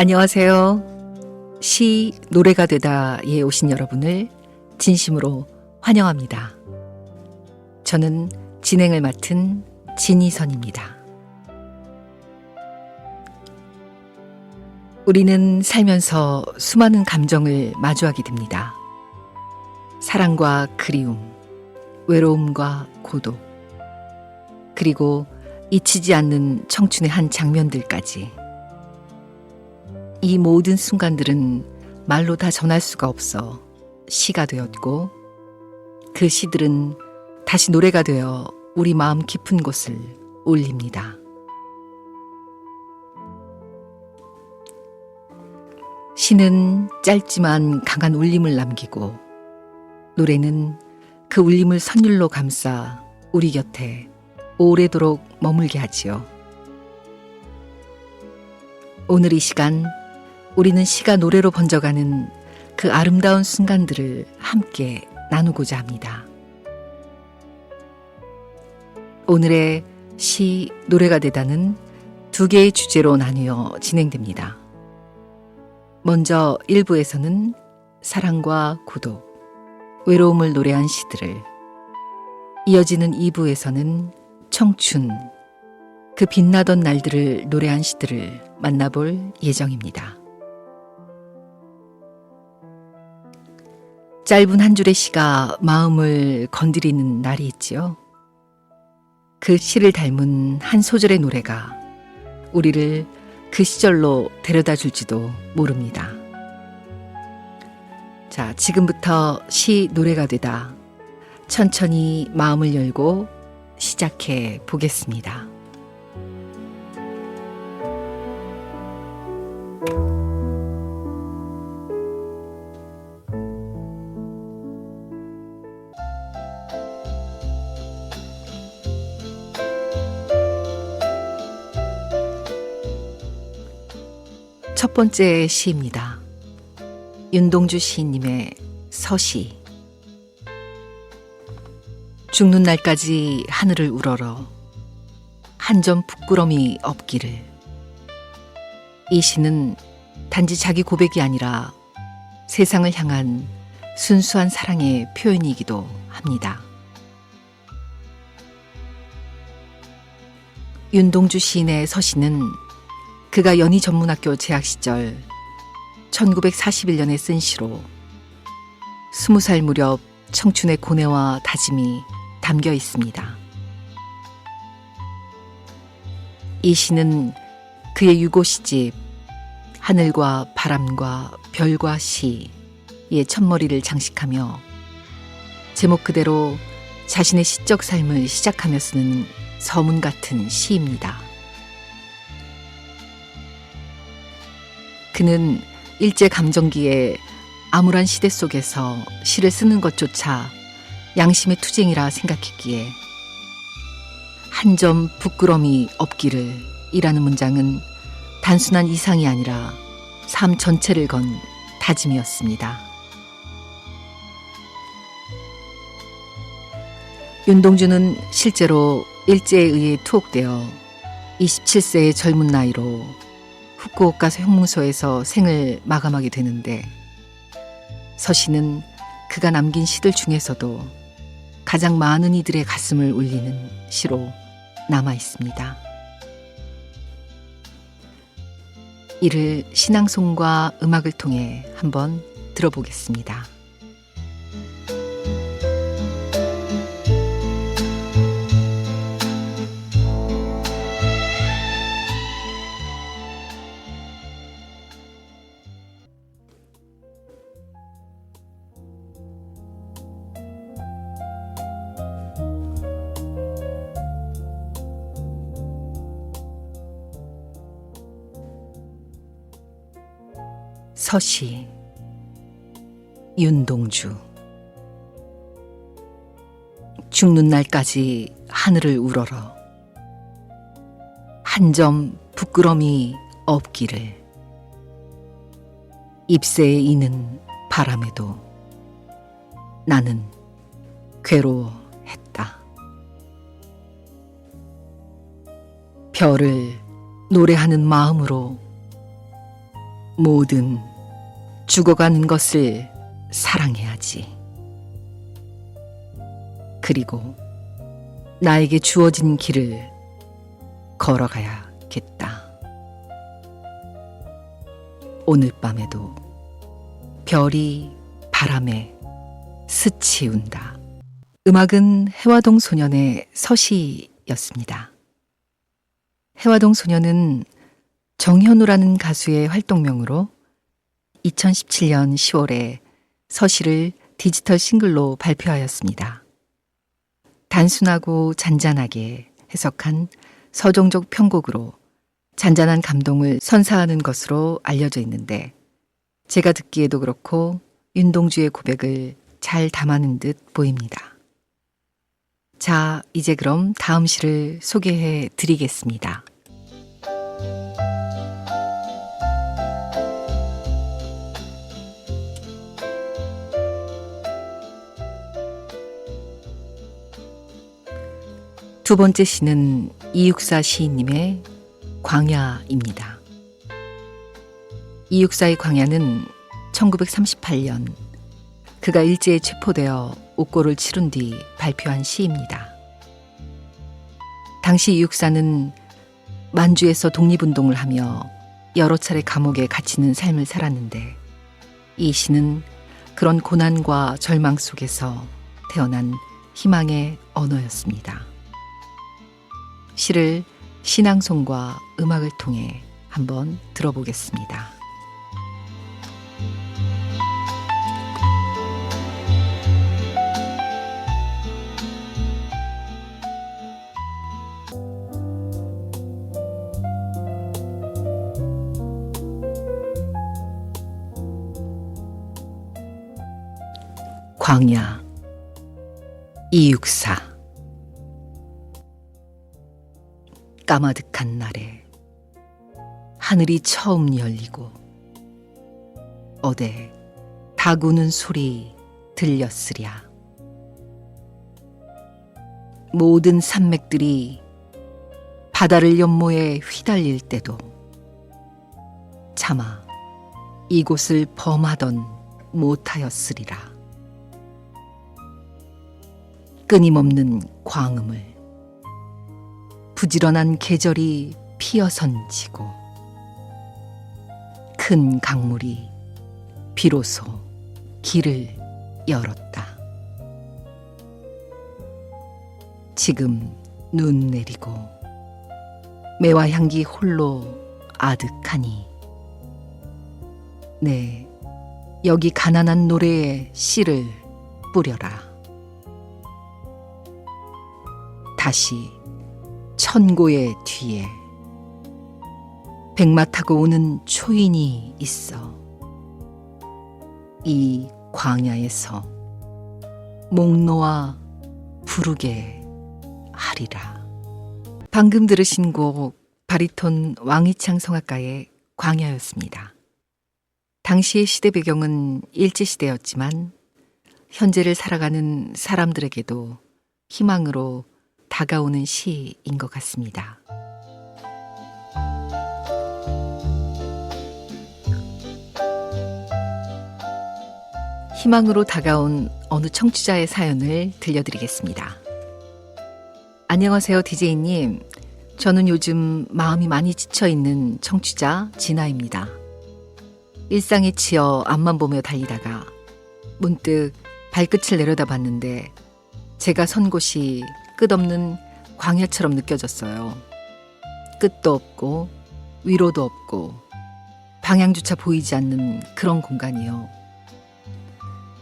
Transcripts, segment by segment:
안녕하세요. 시 노래가 되다에 오신 여러분을 진심으로 환영합니다. 저는 진행을 맡은 진희선입니다. 우리는 살면서 수많은 감정을 마주하게 됩니다. 사랑과 그리움, 외로움과 고독, 그리고 잊히지 않는 청춘의 한 장면들까지. 이 모든 순간들은 말로 다 전할 수가 없어 시가 되었고, 그 시들은 다시 노래가 되어 우리 마음 깊은 곳을 울립니다. 시는 짧지만 강한 울림을 남기고, 노래는 그 울림을 선율로 감싸 우리 곁에 오래도록 머물게 하지요. 오늘 이 시간, 우리는 시가 노래로 번져가는 그 아름다운 순간들을 함께 나누고자 합니다. 오늘의 시 노래가 되다는 두 개의 주제로 나뉘어 진행됩니다. 먼저 1부에서는 사랑과 고독, 외로움을 노래한 시들을, 이어지는 2부에서는 청춘, 그 빛나던 날들을 노래한 시들을 만나볼 예정입니다. 짧은 한 줄의 시가 마음을 건드리는 날이 있지요. 그 시를 닮은 한 소절의 노래가 우리를 그 시절로 데려다 줄지도 모릅니다. 자, 지금부터 시 노래가 되다 천천히 마음을 열고 시작해 보겠습니다. 첫 번째 시입니다. 윤동주 시인님의 서시. 죽는 날까지 하늘을 우러러 한 점 부끄럼이 없기를. 이 시는 단지 자기 고백이 아니라 세상을 향한 순수한 사랑의 표현이기도 합니다. 윤동주 시인의 서시는 그가 연희전문학교 재학 시절 1941년에 쓴 시로 20살 무렵 청춘의 고뇌와 다짐이 담겨 있습니다. 이 시는 그의 유고 시집 하늘과 바람과 별과 시의 첫머리를 장식하며 제목 그대로 자신의 시적 삶을 시작하며 쓰는 서문 같은 시입니다. 그는 일제 감정기에 암울한 시대 속에서 시를 쓰는 것조차 양심의 투쟁이라 생각했기에 한 점 부끄럼이 없기를 이라는 문장은 단순한 이상이 아니라 삶 전체를 건 다짐이었습니다. 윤동주는 실제로 일제에 의해 투옥되어 27세의 젊은 나이로 후쿠오카 형무소에서 생을 마감하게 되는데, 서시는 그가 남긴 시들 중에서도 가장 많은 이들의 가슴을 울리는 시로 남아 있습니다. 이를 신앙송과 음악을 통해 한번 들어보겠습니다. 서시, 윤동주. 죽는 날까지 하늘을 우러러 한 점 부끄럼이 없기를. 잎새에 이는 바람에도 나는 괴로워했다. 별을 노래하는 마음으로 뭐든 죽어가는 것을 사랑해야지. 그리고 나에게 주어진 길을 걸어가야겠다. 오늘 밤에도 별이 바람에 스치운다. 음악은 해화동 소년의 서시였습니다. 해화동 소년은 정현우라는 가수의 활동명으로 2017년 10월에 서시를 디지털 싱글로 발표하였습니다. 단순하고 잔잔하게 해석한 서정적 편곡으로 잔잔한 감동을 선사하는 것으로 알려져 있는데, 제가 듣기에도 그렇고 윤동주의 고백을 잘 담아낸 듯 보입니다. 자, 이제 그럼 다음 시를 소개해 드리겠습니다. 두 번째 시는 이육사 시인님의 광야입니다. 이육사의 광야는 1938년 그가 일제에 체포되어 옥고를 치룬 뒤 발표한 시입니다. 당시 이육사는 만주에서 독립운동을 하며 여러 차례 감옥에 갇히는 삶을 살았는데, 이 시는 그런 고난과 절망 속에서 태어난 희망의 언어였습니다. 시를 신앙송과 음악을 통해 한번 들어보겠습니다. 광야, 이육사. 까마득한 날에 하늘이 처음 열리고 어디 닭 우는 소리 들렸으랴. 모든 산맥들이 바다를 연모해 휘달릴 때도 차마 이곳을 범하던 못하였으리라. 끊임없는 광음을 부지런한 계절이 피어선지고 큰 강물이 비로소 길을 열었다. 지금 눈 내리고 매화 향기 홀로 아득하니 네, 여기 가난한 노래에 씨를 뿌려라. 다시 천고의 뒤에 백마 타고 오는 초인이 있어 이 광야에서 목 놓아 부르게 하리라. 방금 들으신 곡 바리톤 왕희창 성악가의 광야였습니다. 당시의 시대 배경은 일제시대였지만 현재를 살아가는 사람들에게도 희망으로 다가오는 시인 것 같습니다. 희망으로 다가온 어느 청취자의 사연을 들려드리겠습니다. 안녕하세요, DJ님. 저는 요즘 마음이 많이 지쳐있는 청취자 진아입니다. 일상에 치여 앞만 보며 달리다가 문득 발끝을 내려다봤는데 제가 선 곳이 끝없는 광야처럼 느껴졌어요. 끝도 없고 위로도 없고 방향조차 보이지 않는 그런 공간이요.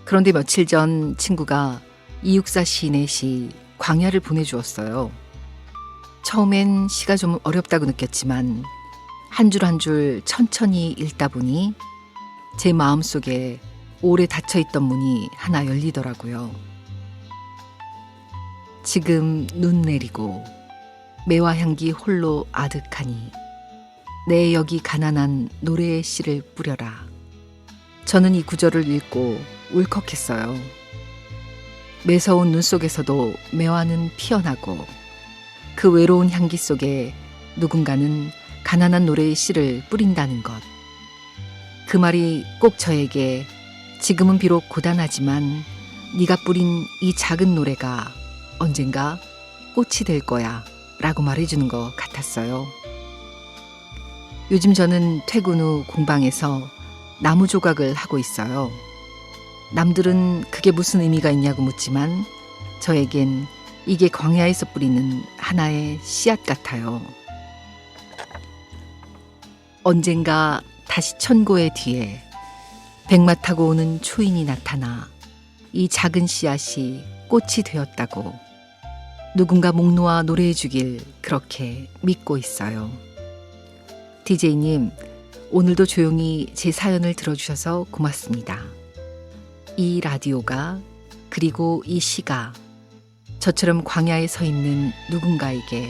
그런데 며칠 전 친구가 이육사 시인의 시 광야를 보내주었어요. 처음엔 시가 좀 어렵다고 느꼈지만 한 줄 한 줄 천천히 읽다 보니 제 마음속에 오래 닫혀있던 문이 하나 열리더라고요. 지금 눈 내리고 매화 향기 홀로 아득하니 내 여기 가난한 노래의 씨를 뿌려라. 저는 이 구절을 읽고 울컥했어요. 매서운 눈 속에서도 매화는 피어나고 그 외로운 향기 속에 누군가는 가난한 노래의 씨를 뿌린다는 것. 그 말이 꼭 저에게 지금은 비록 고단하지만 네가 뿌린 이 작은 노래가 언젠가 꽃이 될 거야 라고 말해주는 것 같았어요. 요즘 저는 퇴근 후 공방에서 나무 조각을 하고 있어요. 남들은 그게 무슨 의미가 있냐고 묻지만 저에겐 이게 광야에서 뿌리는 하나의 씨앗 같아요. 언젠가 다시 천고의 뒤에 백마 타고 오는 초인이 나타나 이 작은 씨앗이 꽃이 되었다고 누군가 목 놓아 노래해 주길 그렇게 믿고 있어요. DJ님, 오늘도 조용히 제 사연을 들어주셔서 고맙습니다. 이 라디오가 그리고 이 시가 저처럼 광야에 서 있는 누군가에게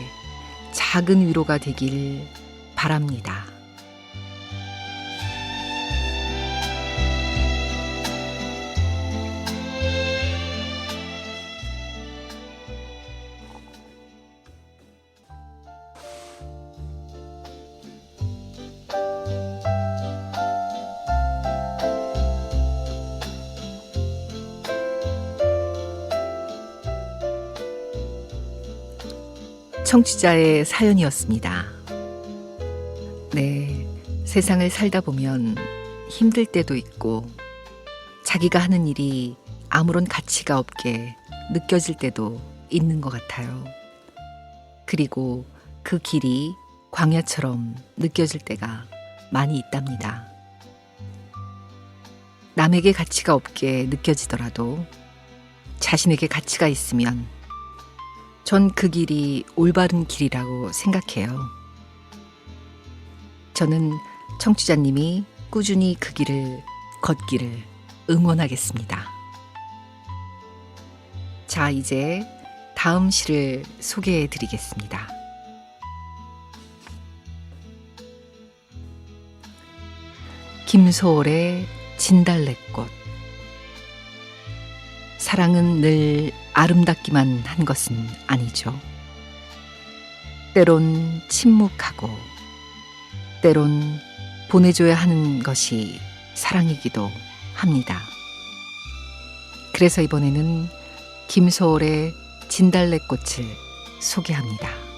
작은 위로가 되길 바랍니다. 청취자의 사연이었습니다. 네, 세상을 살다 보면 힘들 때도 있고 자기가 하는 일이 아무런 가치가 없게 느껴질 때도 있는 것 같아요. 그리고 그 길이 광야처럼 느껴질 때가 많이 있답니다. 남에게 가치가 없게 느껴지더라도 자신에게 가치가 있으면 전 그 길이 올바른 길이라고 생각해요. 저는 청취자님이 꾸준히 그 길을 걷기를 응원하겠습니다. 자, 이제 다음 시를 소개해 드리겠습니다. 김소월의 진달래꽃. 사랑은 늘 아름답기만 한 것은 아니죠. 때론 침묵하고 때론 보내줘야 하는 것이 사랑이기도 합니다. 그래서 이번에는 김소월의 진달래꽃을 소개합니다.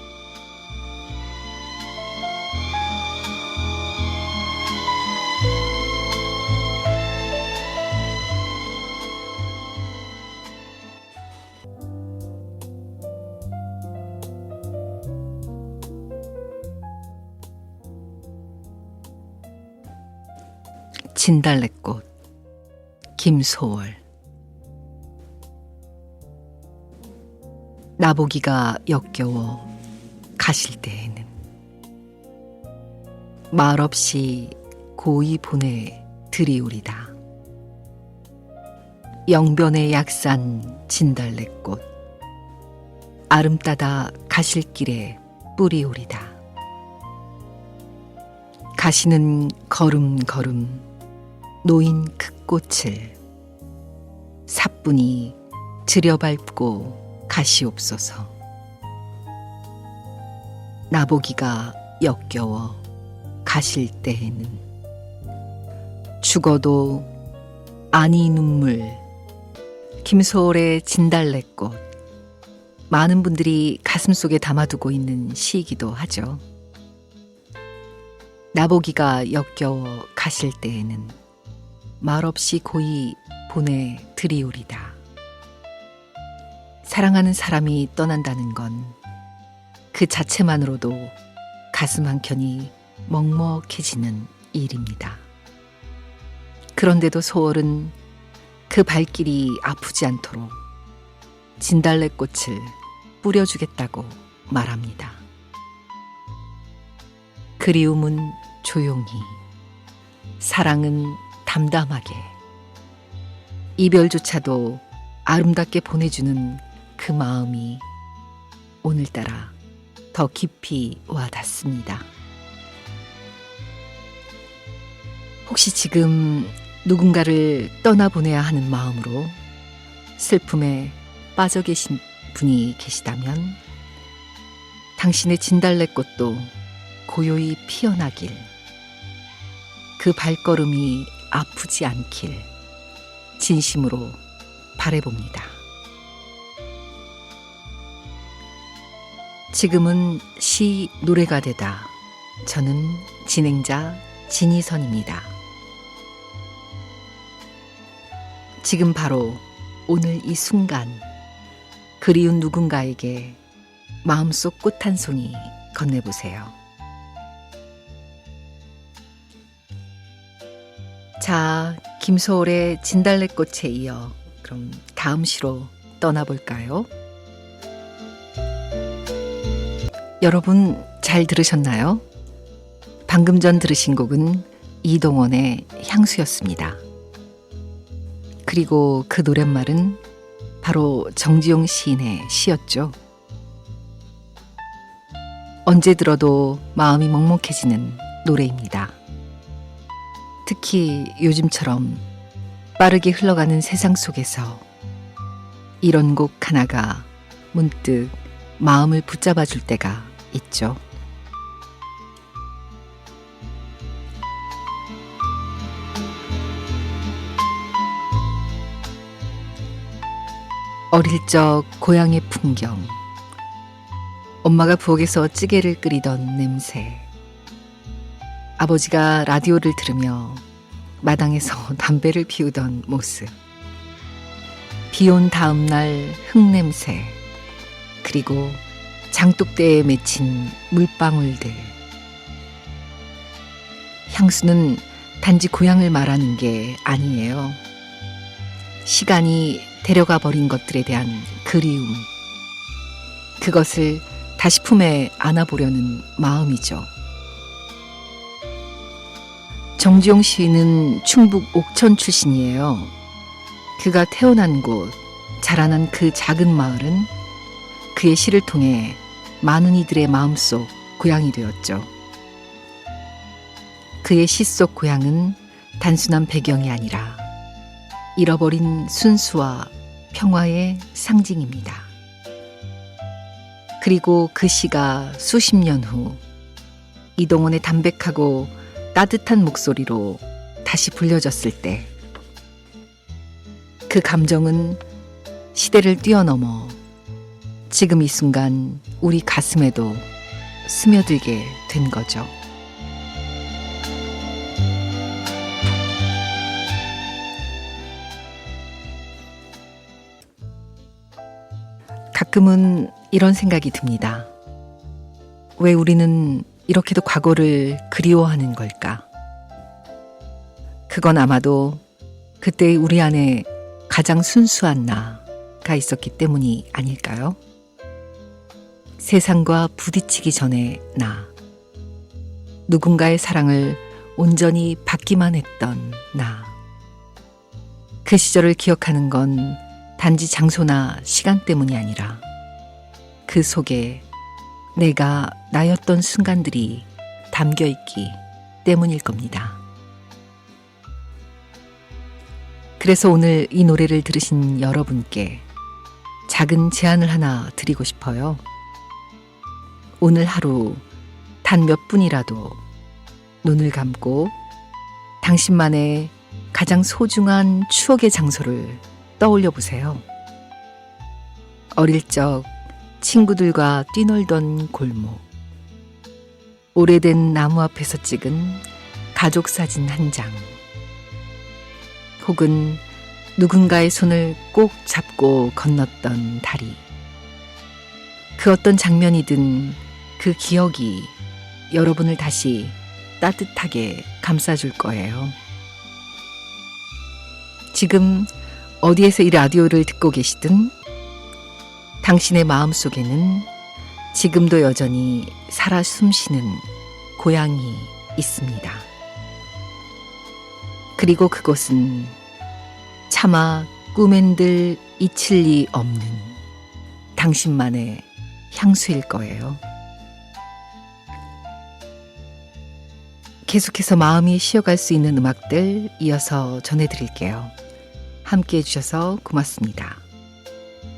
진달래꽃, 김소월. 나보기가 역겨워 가실 때에는 말없이 고이 보내 드리우리다. 영변의 약산 진달래꽃, 아름따다 가실 길에 뿌리우리다. 가시는 걸음걸음 놓인 그 꽃을 사뿐히 들여밟고 가시옵소서. 나보기가 역겨워 가실 때에는 죽어도 아니 눈물. 김소월의 진달래꽃. 많은 분들이 가슴속에 담아두고 있는 시이기도 하죠. 나보기가 역겨워 가실 때에는 말없이 고이 보내 드리우리다. 사랑하는 사람이 떠난다는 건 그 자체만으로도 가슴 한켠이 먹먹해지는 일입니다. 그런데도 소월은 그 발길이 아프지 않도록 진달래꽃을 뿌려주겠다고 말합니다. 그리움은 조용히, 사랑은 담담하게, 이별조차도 아름답게 보내주는 그 마음이 오늘따라 더 깊이 와닿습니다. 혹시 지금 누군가를 떠나보내야 하는 마음으로 슬픔에 빠져 계신 분이 계시다면 당신의 진달래꽃도 고요히 피어나길, 그 발걸음이 아프지 않길 진심으로 바라봅니다. 지금은 시 노래가 되다. 저는 진행자 진희선입니다. 지금 바로 오늘 이 순간 그리운 누군가에게 마음속 꽃 한 송이 건네보세요. 자, 김소월의 진달래꽃에 이어 그럼 다음 시로 떠나볼까요? 여러분 잘 들으셨나요? 방금 전 들으신 곡은 이동원의 향수였습니다. 그리고 그 노랫말은 바로 정지용 시인의 시였죠. 언제 들어도 마음이 먹먹해지는 노래입니다. 특히 요즘처럼 빠르게 흘러가는 세상 속에서 이런 곡 하나가 문득 마음을 붙잡아 줄 때가 있죠. 어릴 적 고향의 풍경, 엄마가 부엌에서 찌개를 끓이던 냄새, 아버지가 라디오를 들으며 마당에서 담배를 피우던 모습, 비온 다음 날 흙냄새, 그리고 장독대에 맺힌 물방울들. 향수는 단지 고향을 말하는 게 아니에요. 시간이 데려가 버린 것들에 대한 그리움, 그것을 다시 품에 안아보려는 마음이죠. 정지용 시인은 충북 옥천 출신이에요. 그가 태어난 곳, 자라난 그 작은 마을은 그의 시를 통해 많은 이들의 마음속 고향이 되었죠. 그의 시 속 고향은 단순한 배경이 아니라 잃어버린 순수와 평화의 상징입니다. 그리고 그 시가 수십 년 후 이동원의 담백하고 따뜻한 목소리로 다시 불려졌을 때 그 감정은 시대를 뛰어넘어 지금 이 순간 우리 가슴에도 스며들게 된 거죠. 가끔은 이런 생각이 듭니다. 왜 우리는 이렇게도 과거를 그리워하는 걸까? 그건 아마도 그때의 우리 안에 가장 순수한 나가 있었기 때문이 아닐까요? 세상과 부딪히기 전에 나, 누군가의 사랑을 온전히 받기만 했던 나. 그 시절을 기억하는 건 단지 장소나 시간 때문이 아니라 그 속에 내가 나였던 순간들이 담겨있기 때문일 겁니다. 그래서 오늘 이 노래를 들으신 여러분께 작은 제안을 하나 드리고 싶어요. 오늘 하루 단 몇 분이라도 눈을 감고 당신만의 가장 소중한 추억의 장소를 떠올려 보세요. 어릴 적 친구들과 뛰놀던 골목, 오래된 나무 앞에서 찍은 가족 사진 한 장, 혹은 누군가의 손을 꼭 잡고 건넜던 다리. 그 어떤 장면이든 그 기억이 여러분을 다시 따뜻하게 감싸줄 거예요. 지금 어디에서 이 라디오를 듣고 계시든 당신의 마음속에는 지금도 여전히 살아 숨쉬는 고향이 있습니다. 그리고 그곳은 차마 꿈엔들 잊힐 리 없는 당신만의 향수일 거예요. 계속해서 마음이 쉬어갈 수 있는 음악들 이어서 전해드릴게요. 함께 해주셔서 고맙습니다.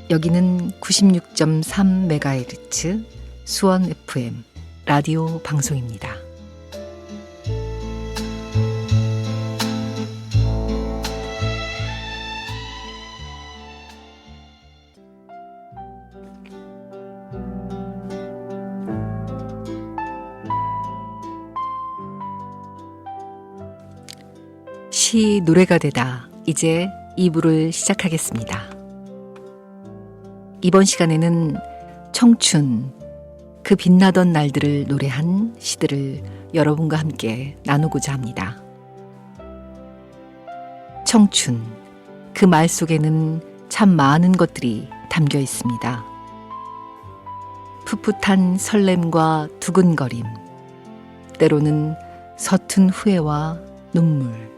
여기는 96.3MHz 수원 FM 라디오 방송입니다. 시 노래가 되다 이제 2부를 시작하겠습니다. 이번 시간에는 청춘, 그 빛나던 날들을 노래한 시들을 여러분과 함께 나누고자 합니다. 청춘, 그 말 속에는 참 많은 것들이 담겨 있습니다. 풋풋한 설렘과 두근거림, 때로는 서툰 후회와 눈물,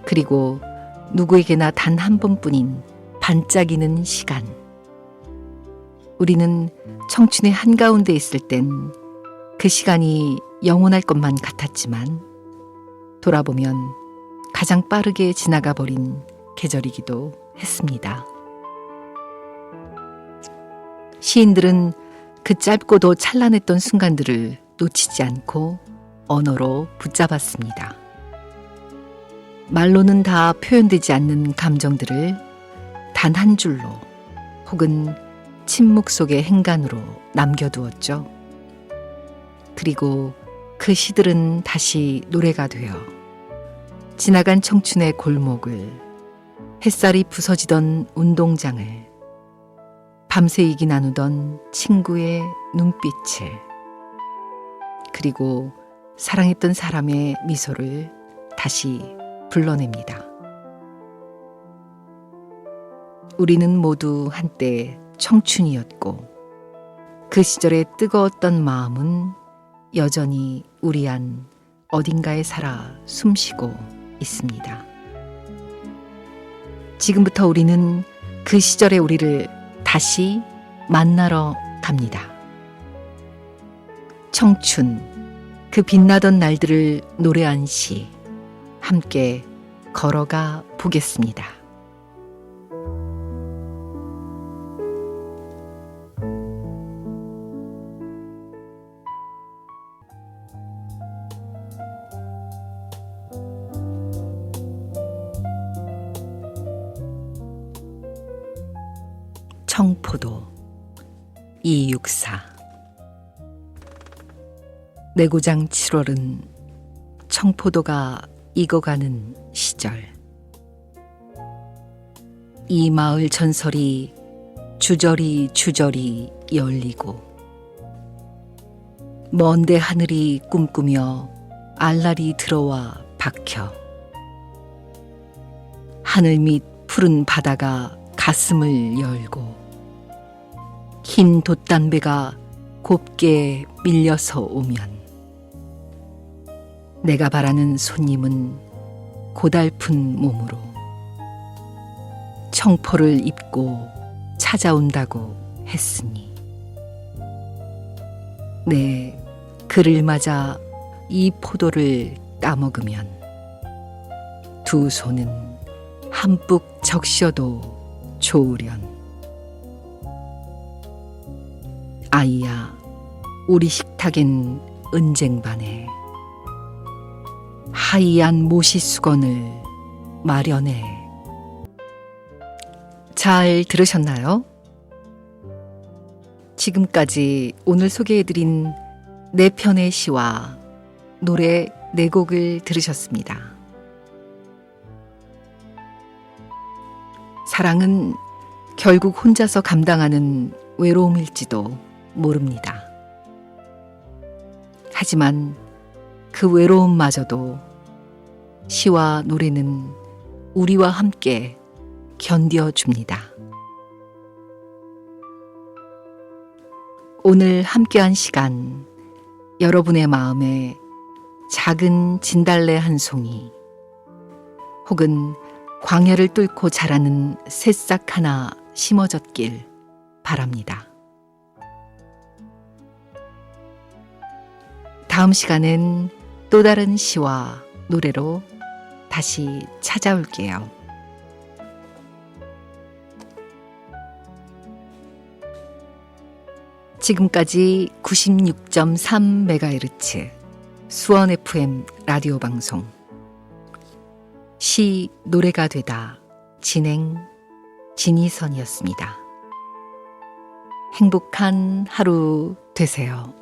그리고 누구에게나 단 한 번뿐인 반짝이는 시간. 우리는 청춘의 한가운데 있을 땐 그 시간이 영원할 것만 같았지만 돌아보면 가장 빠르게 지나가 버린 계절이기도 했습니다. 시인들은 그 짧고도 찬란했던 순간들을 놓치지 않고 언어로 붙잡았습니다. 말로는 다 표현되지 않는 감정들을 단 한 줄로 혹은 침묵 속의 행간으로 남겨두었죠. 그리고 그 시들은 다시 노래가 되어 지나간 청춘의 골목을, 햇살이 부서지던 운동장을, 밤새 얘기 나누던 친구의 눈빛을, 그리고 사랑했던 사람의 미소를 다시 불러냅니다. 우리는 모두 한때 청춘이었고 그 시절의 뜨거웠던 마음은 여전히 우리 안 어딘가에 살아 숨쉬고 있습니다. 지금부터 우리는 그 시절의 우리를 다시 만나러 갑니다. 청춘, 그 빛나던 날들을 노래한 시, 함께 걸어가 보겠습니다. 청포도 264. 내 고장 7월은 청포도가 익어가는 시절. 이 마을 전설이 주저리 열리고 먼데 하늘이 꿈꾸며 알랄이 들어와 박혀 하늘 밑 푸른 바다가 가슴을 열고 흰 돛담배가 곱게 밀려서 오면 내가 바라는 손님은 고달픈 몸으로 청포를 입고 찾아온다고 했으니 내 그를 맞아 이 포도를 따먹으면 두 손은 한뿍 적셔도 좋으련. 아이야, 우리 식탁엔 은쟁반에 하얀 모시수건을 마련해. 잘 들으셨나요? 지금까지 오늘 소개해드린 4편의 시와 노래 4곡을 들으셨습니다. 사랑은 결국 혼자서 감당하는 외로움일지도 모릅니다. 하지만 그 외로움마저도 시와 노래는 우리와 함께 견뎌줍니다. 오늘 함께한 시간, 여러분의 마음에 작은 진달래 한 송이 혹은 광야를 뚫고 자라는 새싹 하나 심어졌길 바랍니다. 다음 시간엔 또 다른 시와 노래로 다시 찾아올게요. 지금까지 96.3MHz 수원 FM 라디오 방송 시 노래가 되다 진행 진희선이었습니다. 행복한 하루 되세요.